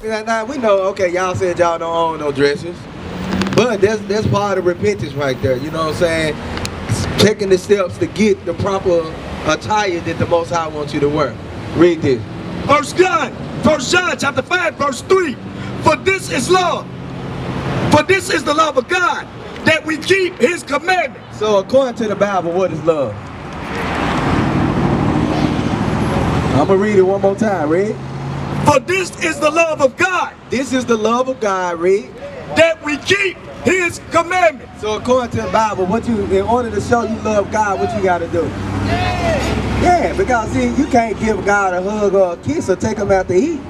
now we know, okay, y'all said y'all don't own no dresses. But that's part of repentance right there, you know what I'm saying? Taking the steps to get the proper attire that the Most High wants you to wear. Read this. First John chapter 5, verse 3. For this is love. For this is the love of God, that we keep his commandments. So according to the Bible, what is love? I'm going to read it one more time, read. For this is the love of God. This is the love of God, read. That we keep his commandments. So according to the Bible, in order to show you love God, what you got to do? Yeah, because see, you can't give God a hug or a kiss or take him out to eat.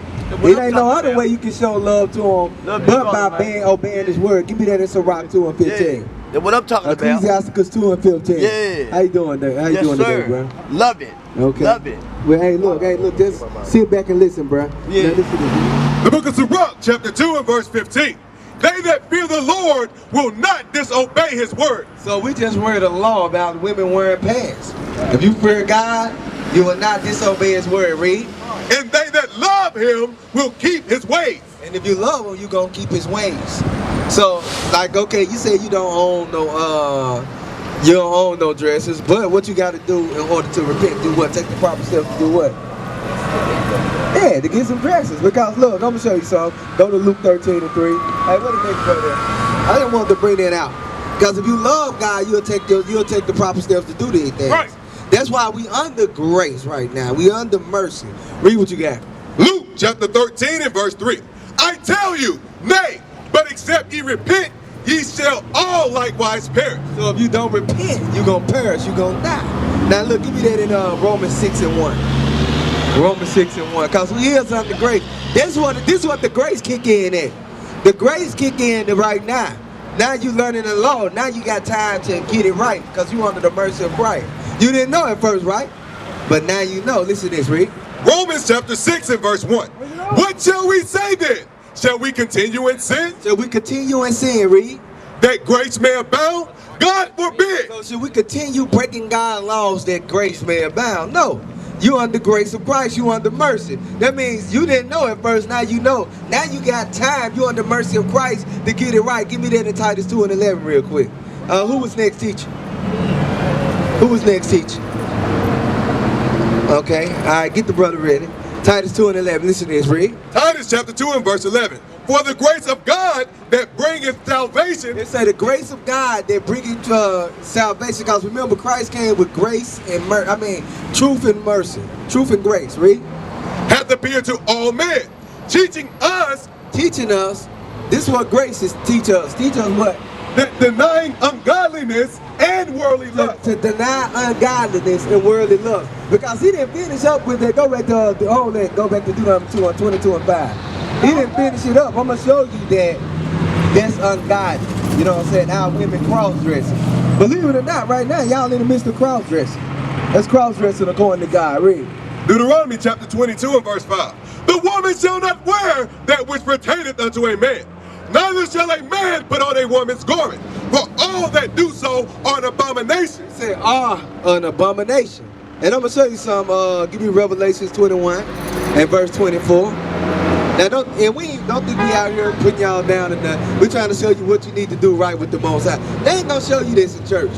It ain't no other way you can show love to him but by obeying his word. Give me that in Sirach 2 and 15. Yeah. That's what I'm talking about. Ecclesiasticus 2 and 15. Yeah. How you doing there? How you doing today, bro? Love it. Okay. Love it. Well, hey, look, just sit back and listen, bro. Yeah. Now, listen to this. The book of Sirach, chapter 2 and verse 15. They that fear the Lord will not disobey his word. So we just read a law about women wearing pants. If you fear God, you will not disobey his word. Read. And they that love him will keep his ways. And if you love him, you gonna keep his ways. So, like, okay, you say you don't own no dresses, but what you got to do in order to repent, do what? Take the proper steps to do what? Yeah, to get some dresses. Because look, I'm gonna show you something. Go to Luke 13 and 3. Hey, what the next go there? I didn't want to bring that out. Because if you love God, you'll take the proper steps to do these things. Right. That's why we under grace right now. We under mercy. Read what you got. Luke chapter 13 and verse 3. I tell you, nay, but except ye repent, ye shall all likewise perish. So if you don't repent, you're going to perish, you're going to die. Now look, give me that in Romans 6 and 1. Romans 6 and 1. Because we is under grace. This is what the grace kick in at. The grace kick in right now. Now you learning the law. Now you got time to get it right because you under the mercy of Christ. You didn't know at first, right? But now you know. Listen to this, read. Romans chapter 6 and verse 1. What shall we say then? Shall we continue in sin? Shall we continue in sin, read? That grace may abound? God forbid. So should we continue breaking God's laws that grace may abound? No. You under grace of Christ, you under mercy. That means you didn't know at first, now you know. Now you got time, you under mercy of Christ to get it right. Give me that in Titus 2 and 11 real quick. Who was next teacher? Who was next teacher? Okay, all right, get the brother ready. Titus 2 and 11, listen to this, read. Titus chapter 2 and verse 11. For the grace of God that bringeth salvation. They say the grace of God that bringeth salvation, because remember Christ came with grace and truth and mercy. Truth and grace, read. Hath appeared to all men, teaching us. This is what grace is teach us. Teach us what? That denying ungodliness and worldly lust. To deny ungodliness and worldly lust. Because he didn't finish up with it. Go back to Deuteronomy 2 on 22 and 5. He didn't finish it up. I'm going to show you that that's ungodly. You know what I'm saying? Our women cross-dressing. Believe it or not, right now, y'all in the midst of cross-dressing. That's cross-dressing according to God. Read. Deuteronomy chapter 22 and verse 5. The woman shall not wear that which pertaineth unto a man. Neither shall a man put on a woman's garment. For all that do so are an abomination. Say are an abomination. And I'm going to show you some, give you Revelations 21 and verse 24. Now don't think we out here putting y'all down and we're trying to show you what you need to do right with the Most High. They ain't gonna show you this in church.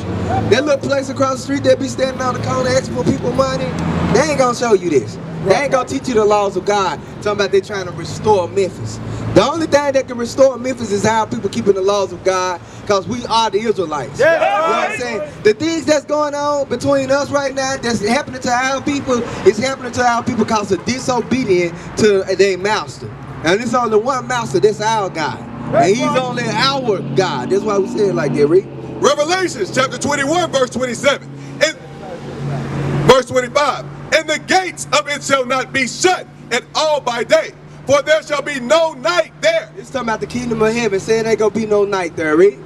That little place across the street that be standing on the corner asking for people money, they ain't gonna show you this. They ain't gonna teach you the laws of God. Talking about they trying to restore Memphis. The only thing that can restore Memphis is how people keeping the laws of God, because we are the Israelites. Yeah. You know what I'm saying? The things that's going on between us right now, that's happening to our people, is happening to our people because of disobedience to their master. And it's only one master, that's our God. And he's only our God. That's why we say it like that, Rick. Revelations chapter 21, verse 27. And verse 25. And the gates of it shall not be shut at all by day, for there shall be no night there. It's talking about the kingdom of heaven, saying ain't gonna be no night there, Rick.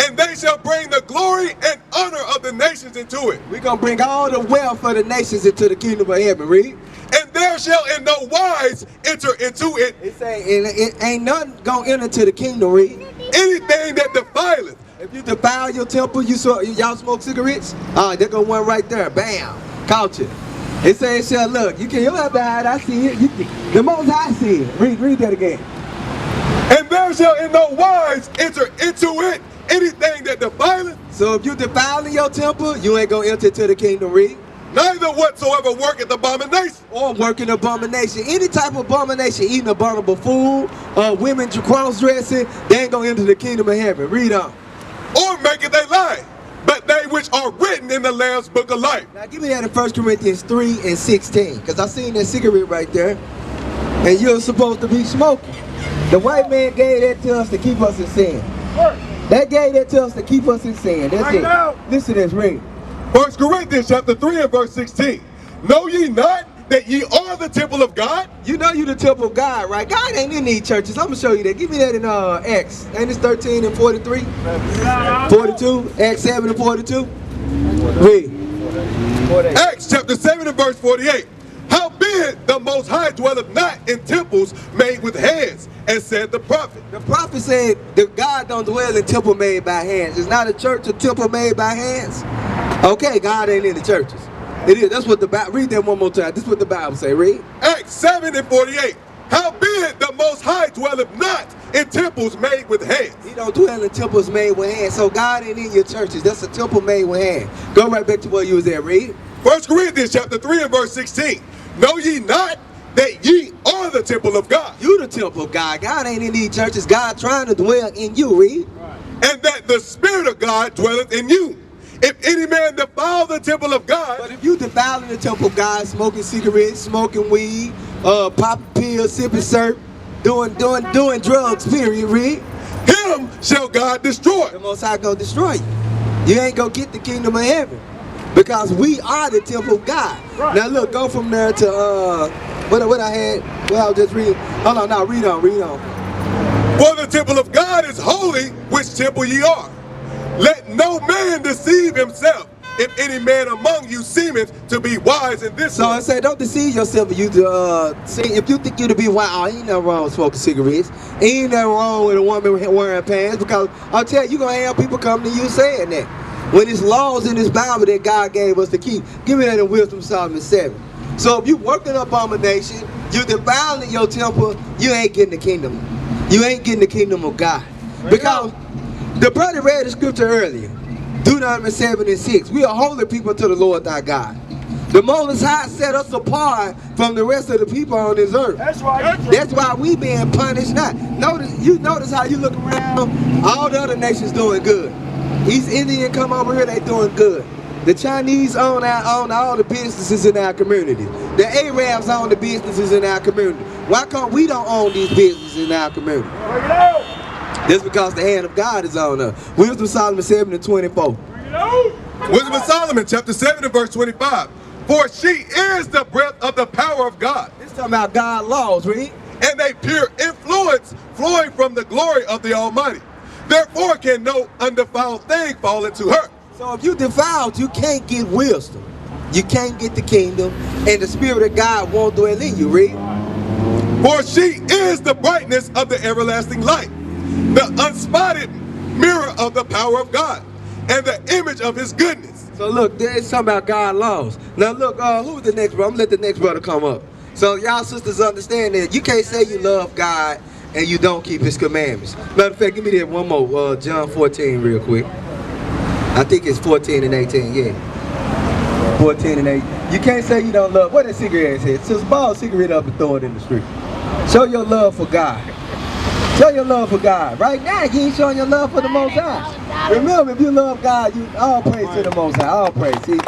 And they shall bring the glory and honor of the nations into it. We're gonna bring all the wealth of the nations into the kingdom of heaven, Rick. And there shall in no wise enter into it. It say it ain't nothing gonna enter to the kingdom, Rick. Anything that defileth. If you defile your temple, y'all smoke cigarettes? There go one right there. Bam, caught you. It says, look, you don't have to hide. I see it. The Most High see it. Read that again. And there shall in no wise enter into it anything that defileth, So if you defiling your temple, you ain't gonna enter to the kingdom. Read. neither whatsoever worketh abomination. Or working abomination. Any type of abomination, eating abominable food, women cross-dressing, they ain't gonna enter the kingdom of heaven. Read on. Or maketh a lie, but they which are written in the Lamb's book of life. Now give me that in 1 Corinthians 3 and 16, because I seen that cigarette right there, and you're supposed to be smoking. The white man gave that to us to keep us in sin. That gave that to us to keep us in sin. That's it. Listen to this, read. 1 Corinthians chapter 3 and verse 16. Know ye not that ye are the temple of God? You know you the temple of God, right? God ain't in these churches. I'm gonna show you that. Give me that in Acts. Ain't it 13 and 43? 42? Acts 7 and 42? Read. Acts chapter 7 and verse 48. Howbeit the Most High dwelleth not in temples made with hands, as said the prophet. The prophet said that God don't dwell in temple made by hands. It's not a church, a temple made by hands. Okay, God ain't in the churches. It is. That's what the Bible. Read that one more time. This is what the Bible say. Read. Acts 7 and 48. Howbeit the Most High dwelleth not in temples made with hands. He don't dwell in temples made with hands. So God ain't in your churches. That's a temple made with hands. Go right back to where you was at. Read. 1 Corinthians chapter 3 and verse 16. Know ye not that ye are the temple of God, You the temple of God. God ain't in these churches. God trying to dwell in you. Read. and that the Spirit of God dwelleth in you? If any man defile the temple of God, But if you defiling the temple of God, smoking cigarettes, smoking weed, popping pills, sipping syrup, doing drugs, period, read, him shall God destroy. the Most High gonna destroy you. You ain't gonna get the kingdom of heaven. Because we are the temple of God. Now look, go from there to what I had, well I was just reading. Hold on, now read on. For the temple of God is holy, which temple ye are. Let no man deceive himself. If any man among you seemeth to be wise in this So I way. say, don't deceive yourself. If you think you to be wise, ain't nothing wrong with smoking cigarettes. Ain't nothing wrong with a woman wearing pants. Because I'll tell you, you're gonna have people come to you saying that. When it's laws in this Bible that God gave us to keep. Give me that in Wisdom Solomon 7. So if you working abomination, you defiling your temple, you ain't getting the kingdom. You ain't getting the kingdom of God. Because the brother read the scripture earlier. Deuteronomy 7 and 6. We are holy people to the Lord thy God. The Most High set us apart from the rest of the people on this earth. That's right. That's why we being punished now. Notice how you look around, all the other nations doing good. East Indian come over here, they doing good. The Chinese own all the businesses in our community. The Arabs own the businesses in our community. Why come we don't own these businesses in our community? Bring it out. That's because the hand of God is on us. Wisdom Solomon 7 and 24. Bring it out. Wisdom of Solomon chapter 7 and verse 25. For she is the breath of the power of God, This talking about God laws, read. and a pure influence flowing from the glory of the Almighty. Therefore can no undefiled thing fall into her. So if you defiled, you can't get wisdom. You can't get the kingdom, and the Spirit of God won't dwell in you, read. For she is the brightness of the everlasting light, the unspotted mirror of the power of God, and the image of his goodness. So look, there's something about God laws. Now look, who's the next brother? I'm gonna let the next brother come up. So y'all sisters understand that you can't say you love God and you don't keep his commandments. Matter of fact, give me that one more, John 14 real quick. I think it's 14 and 18, yeah. 14 and 18. You can't say you don't love, what that cigarette said? Just ball a cigarette up and throw it in the street. Show your love for God. Show your love for God. Right now, you ain't showing your love for the Most High. Remember, if you love God, you all praise to the Most High. All praise. See,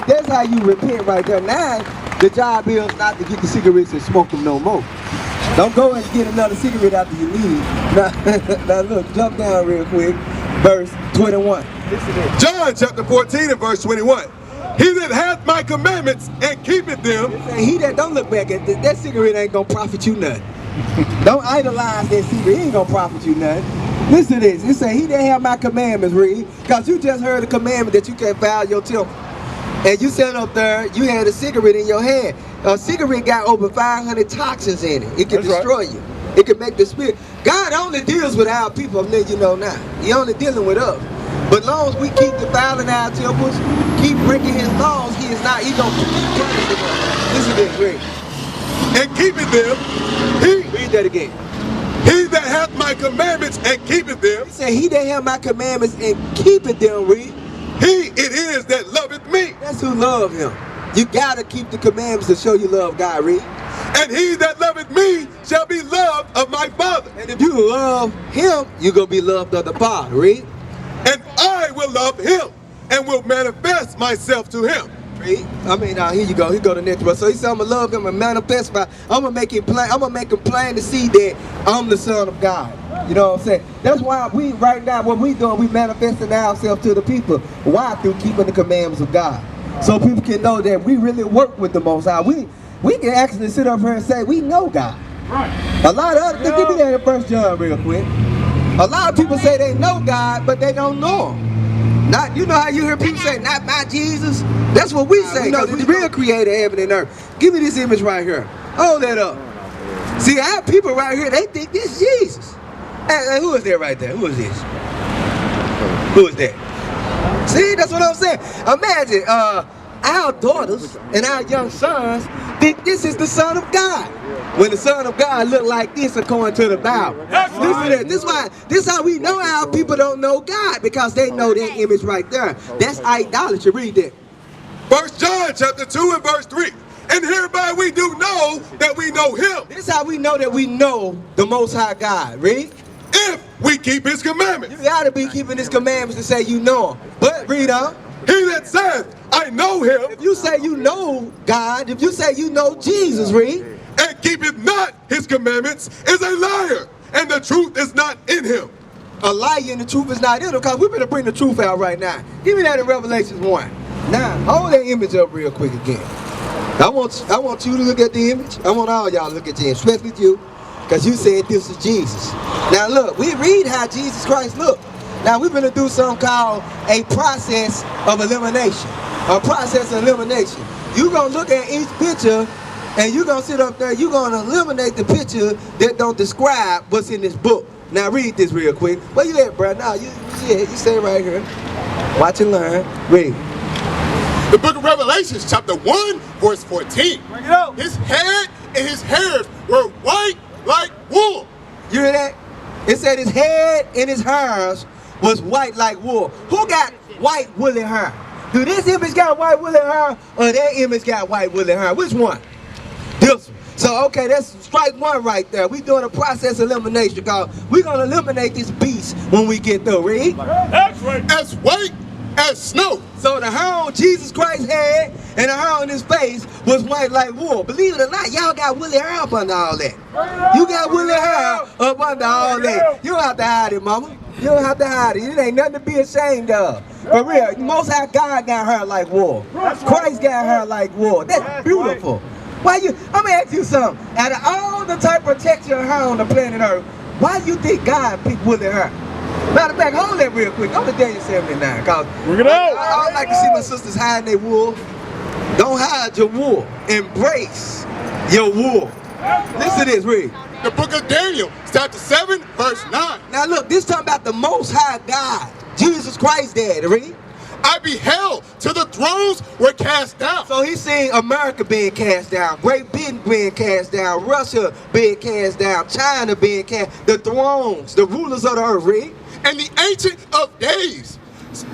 that's how you repent right there. Now, the job is not to get the cigarettes and smoke them no more. Don't go and get another cigarette after you leave. Now look, jump down real quick. Verse 21. Listen to this. John chapter 14 and verse 21. He that hath my commandments and keepeth them, He that don't look back at that cigarette ain't gonna profit you nothing. Don't idolize that cigarette. He ain't gonna profit you nothing. Listen to this. It say, he that have my commandments, read. Because you just heard the commandment that you can't foul your temple. And you sat up there, you had a cigarette in your hand. A cigarette got over 500 toxins in it. It can destroy you. It can make the spirit. God only deals with our people, I'm letting you know now. He only dealing with us. But as long as we keep defiling our temples, keep breaking his laws, he is not, he gonna keep punishing us. Listen to this, read. and keepeth them, Read that again. He that hath my commandments and keepeth them, He said, he that have my commandments and keepeth them, read. he it is that loveth me. That's who love him. You gotta keep the commandments to show you love God, read. And he that loveth me shall be loved of my Father. And if you love him, you're gonna be loved of the Father, read. And I will love him and will manifest myself to him. Read. I mean, here you go. Here go the next one. So he said, I'm gonna love him and manifest by. I'm gonna make it plain. I'm gonna make him plain to see that I'm the Son of God. You know what I'm saying? That's why we right now, what we doing, we manifesting ourselves to the people. Why? Through keeping the commandments of God. So people can know that we really work with the Most High. We can actually sit up here and say we know God. Right. A lot of other, give me that in 1 John real quick. A lot of people say they know God, but they don't know him. Not, you know how you hear people say, not my Jesus? That's what we say, because the real creator heaven and earth. Give me this image right here. Hold that up. See, I have people right here, they think this is Jesus. Hey, who is that right there? Who is this? Who is that? See, that's what I'm saying. Imagine, our daughters and our young sons think this is the Son of God. When the Son of God look like this according to the Bible. This how we know how people don't know God, because they know that image right there. That's idolatry. Read that. 1 John chapter 2 and verse 3. And hereby we do know that we know him. This is how we know that we know the Most High God. Read. If we keep his commandments. You gotta be keeping his commandments to say you know him. But read on. He that saith, I know him. If you say you know God, if you say you know Jesus, read. And keepeth not his commandments is a liar, and the truth is not in him. A liar and the truth is not in him, because we're going to bring the truth out right now. Give me that in Revelations 1. Now, hold that image up real quick again. I want you to look at the image. I want all y'all to look at the image, especially you, because you said this is Jesus. Now look, we read how Jesus Christ looked. Now we're going to do something called a process of elimination. A process of elimination. You're going to look at each picture, and you're going to sit up there, you're going to eliminate the picture that don't describe what's in this book. Now read this real quick. Where you at, bro? Now, you stay right here. Watch and learn. Read. The book of Revelations, chapter 1, verse 14. His head and his hairs were white like wool. You hear that? It said his head and his hairs was white like wool. Who got white woolly hair? Do this image got white woolly hair, or that image got white woolly hair? Which one? This one. So, okay, that's strike one right there. We doing a process elimination, because we're going to eliminate this beast when we get through. Read? That's right. As white as snow. So the hair on Jesus Christ's head and the hair on his face was white like wool. Believe it or not, y'all got woolly hair up under all that. You got woolly hair up under all that. You don't have to hide it, mama. You don't have to hide it. It ain't nothing to be ashamed of. For real, Most High God got hair like wool. Christ got hair like wool. That's beautiful. Why you? I'm gonna ask you something. Out of all the type of texture of hair on the planet Earth, why do you think God picked woolly hair? Matter of fact, hold that real quick. I'm gonna tell you 79, because I like to see my sisters hiding their wool. Don't hide your wool. Embrace your wool. Listen to this, read. The book of Daniel, chapter 7, verse 9. Now look, this talking about the Most High God, Jesus Christ, Daddy. Read. I beheld till the thrones were cast down. So he's seeing America being cast down, Great Britain being cast down, Russia being cast down, China being cast, the thrones, the rulers of the earth. Read. And the Ancient of Days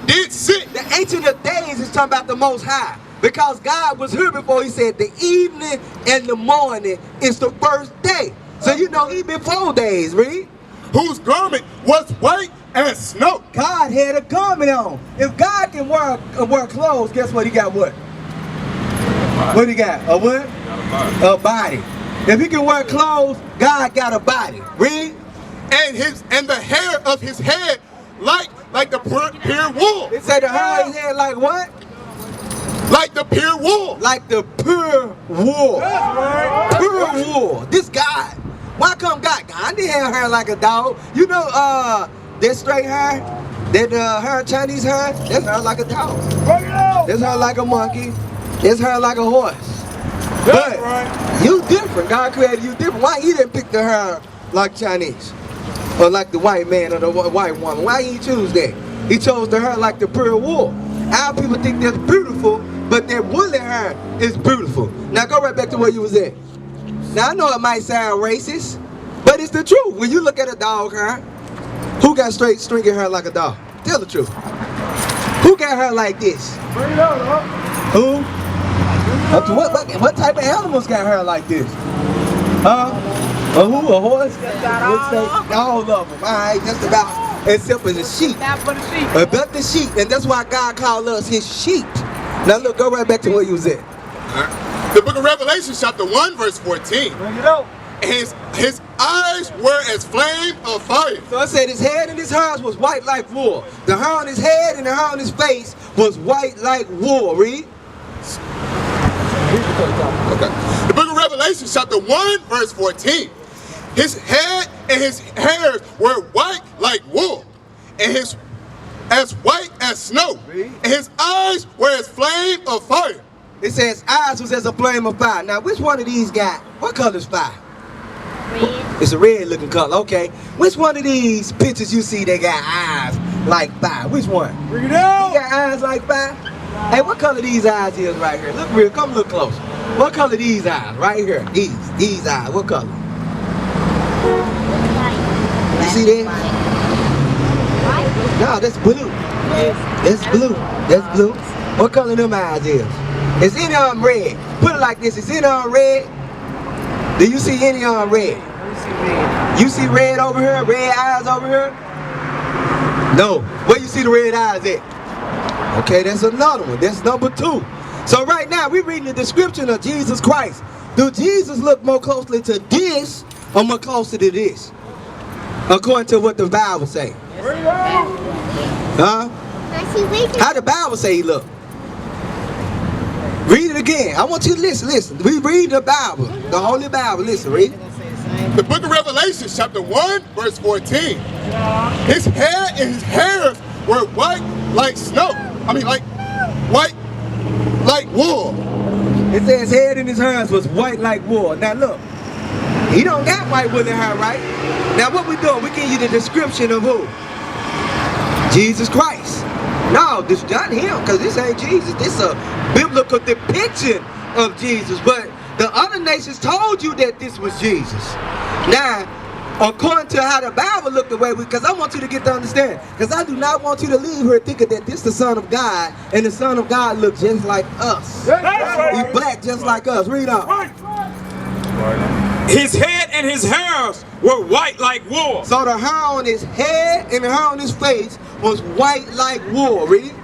did sit. The Ancient of Days is talking about the Most High, because God was here before. He said the evening and the morning is the first day. So you know he been 4 days, read. Whose garment was white as snow. God had a garment on. If God can wear clothes, guess what? He got what? What he got? A what? A body. If he can wear clothes, God got a body. Read. And the hair of his head like the pure wool. It said the hair of his head like what? Like the pure wool. Like the pure wool. Pure wool. This God. Why come God? God didn't have hair like a dog. You know that straight hair, that hair, Chinese hair, that's hair like a dog. That's hair like a monkey. That's hair like a horse. But you different. God created you different. Why he didn't pick the hair like Chinese? Or like the white man or the white woman? Why he choose that? He chose the hair like the pure wool. Our people think that's beautiful, but that woolly hair is beautiful. Now go right back to where you was at. Now I know it might sound racist, But it's the truth. When you look at a dog hair, who got straight stringy hair like a dog? Tell the truth. Who got hair like this? Who? What type of animals got hair like this? Huh? Who? A horse? All of them. All right, just about. Except for the sheep. But the sheep. And that's why God called us his sheep. Now look, go right back to where you was at. The book of Revelation, chapter 1, verse 14. Bring it up. His eyes were as flame of fire. So it said his head and his hairs was white like wool. The hair on his head and the hair on his face was white like wool. Read. Okay. The book of Revelation, chapter 1, verse 14. His head and his hairs were white like wool, and his as white as snow. And his eyes were as flame of fire. It says eyes was as a flame of fire. Now which one of these got, what color is fire? Red. It's a red looking color, okay. Which one of these pictures you see they got eyes like fire? Which one? Bring it out. He got eyes like fire? Hey, what color these eyes is right here? Look real, come look closer. What color these eyes right here? These eyes, what color? You see that? No, that's blue. That's blue. That's blue. What color them eyes is? Is any of them red? Put it like this. Is any of them red? Do you see any of them red? You see red over here? Red eyes over here? No. Where you see the red eyes at? Okay, that's another one. That's number 2. So right now we're reading the description of Jesus Christ. Do Jesus look more closely to this or more closer to this? According to what the Bible say. Huh? How the Bible say he look? Read it again. I want you to listen. We read the Bible, the Holy Bible. Listen, read it. The book of Revelation, chapter 1, verse 14. His hair and his hairs were white like snow. Like white like wool. It says head and his hairs was white like wool. Now look, he don't got white wool in hair, right? Now what we doing? We give you the description of who? Jesus Christ. No, this not him, because this ain't Jesus. This is a biblical depiction of Jesus. But the other nations told you that this was Jesus. Now, according to how the Bible looked away, because I want you to get to understand, because I do not want you to leave here thinking that this is the Son of God, and the Son of God looks just like us. He's black just like us. Read on. His head and his hairs were white like wool. So the hair on his head and the hair on his face was white like wool. Read.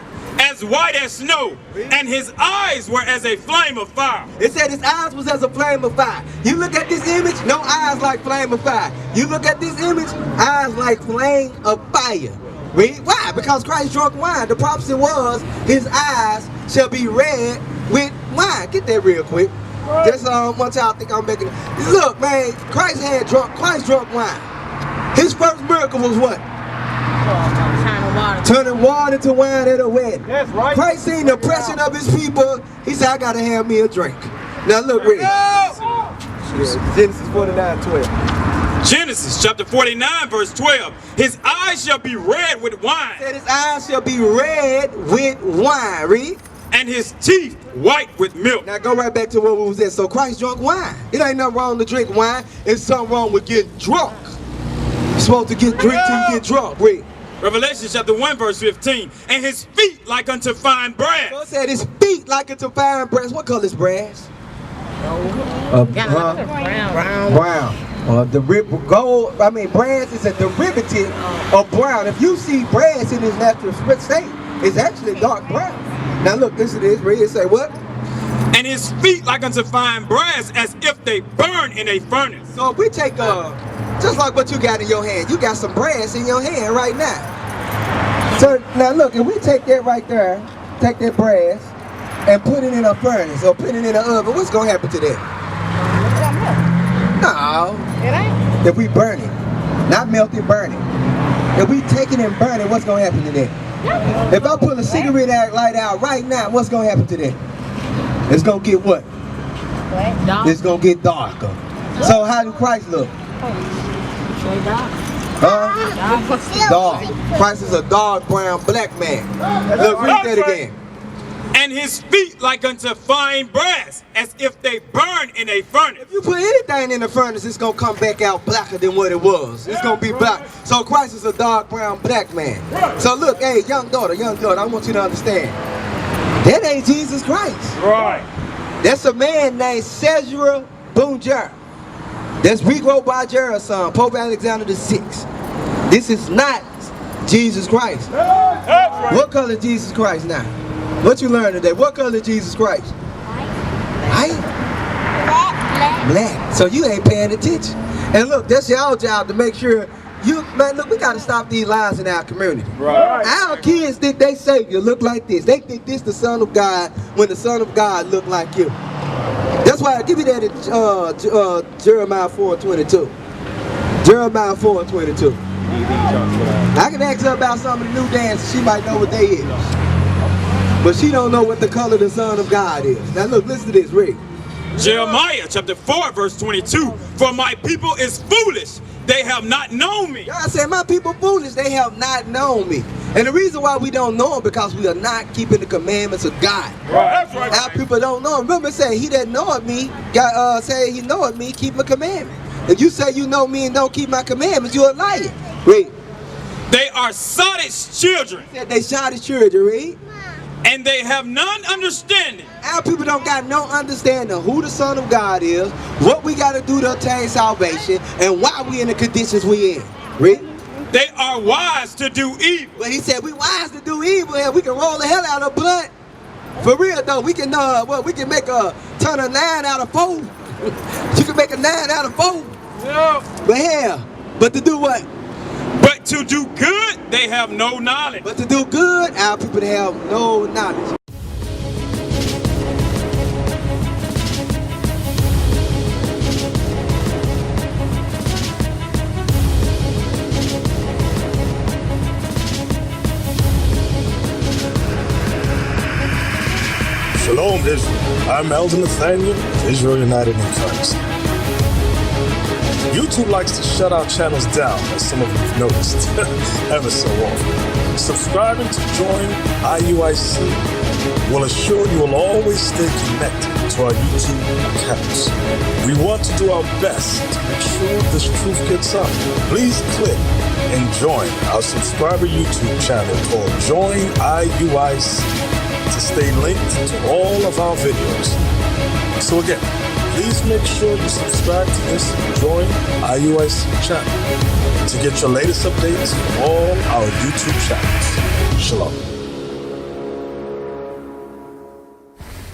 As white as snow, and his eyes were as a flame of fire. It said his eyes was as a flame of fire. You look at this image, no eyes like flame of fire. You look at this image, eyes like flame of fire. Read. Why? Because Christ drunk wine. The prophecy was his eyes shall be red with wine. Get that real quick. That's one time I think I'm making it. Look, man, Christ drunk wine. His first miracle was what? Turning water to wine at a wedding. That's right. Christ seen the oppression of his people. He said, I gotta have me a drink. Now look, read. Genesis 49:12. Genesis chapter 49 verse 12. His eyes shall be red with wine. Said his eyes shall be red with wine. Read. And his teeth white with milk. Now go right back to where we was at. So Christ drunk wine. It ain't nothing wrong to drink wine. It's something wrong with getting drunk. You're supposed to get drink till you get drunk. Read. Revelation chapter 1 verse 15. And his feet like unto fine brass. So it said his feet like unto fine brass. What color is brass? Brown. Brass is a derivative of brown. If you see brass in its natural state, it's actually dark brown. Now look, this is read. It say what? And his feet like unto fine brass, as if they burn in a furnace. So if we take just like what you got in your hand, you got some brass in your hand right now. So now look, if we take that right there, take that brass and put it in a furnace or put it in an oven, what's gonna happen to that? No. It ain't. If we burn it, not melt it, burn it. If we take it and burn it, what's gonna happen to that? If I pull a cigarette light out right now, what's gonna happen to that? It's gonna get what? It's gonna get darker. So how do Christ look? Dark. Christ is a dark brown black man. Look, read that again. and his feet like unto fine brass, as if they burn in a furnace. If you put anything in the furnace, it's gonna come back out blacker than what it was. It's gonna be black. So Christ is a dark brown black man. So look, hey, young daughter, I want you to understand. That ain't Jesus Christ. Right. That's a man named Cesare Borgia. That's rewrote by Jared's son, Pope Alexander VI. This is not Jesus Christ. That's right. What color is Jesus Christ now? What you learned today? What color is Jesus Christ? White? Black. So you ain't paying attention. And look, that's your job to make sure man, look, we gotta stop these lies in our community. Right. Our kids think they Savior look like this. They think this the Son of God when the Son of God look like you. That's why, give me that in Jeremiah 4:22. Jeremiah 4:22. I can ask her about some of the new dances. She might know what they is. But she don't know what the color of the Son of God is. Now look, listen to this, read. Jeremiah chapter 4 verse 22. For my people is foolish, they have not known me. God said, my people foolish, they have not known me. And the reason why we don't know him, because we are not keeping the commandments of God. Right. That's right. Our people don't know him. Remember, say he that knoweth me, God say he knoweth me, keep my commandments. If you say you know me and don't keep my commandments, you're a liar. Read. They are sottish children, Said they shot his children, read. and they have none understanding. Our people don't got no understanding who the Son of God is, what we got to do to obtain salvation, and why we in the conditions we in. Read. They are wise to do evil. But he said we wise to do evil and we can roll the hell out of blood. For real though, we can we can make a turn a 9 out of 4. You can make a 9 out of 4. Yeah. But hell, but to do what? But to do good, they have no knowledge. But to do good, our people have no knowledge. Shalom, Israel. I'm Elder Nathaniel of Israel United in Christ. YouTube likes to shut our channels down, as some of you have noticed, ever so often. Subscribing to join IUIC will assure you will always stay connected to our YouTube accounts. We want to do our best to make sure this truth gets out. Please click and join our subscriber YouTube channel called Join IUIC to stay linked to all of our videos. So again, please make sure you subscribe to this Join IUIC channel to get your latest updates from all our YouTube channels. Shalom.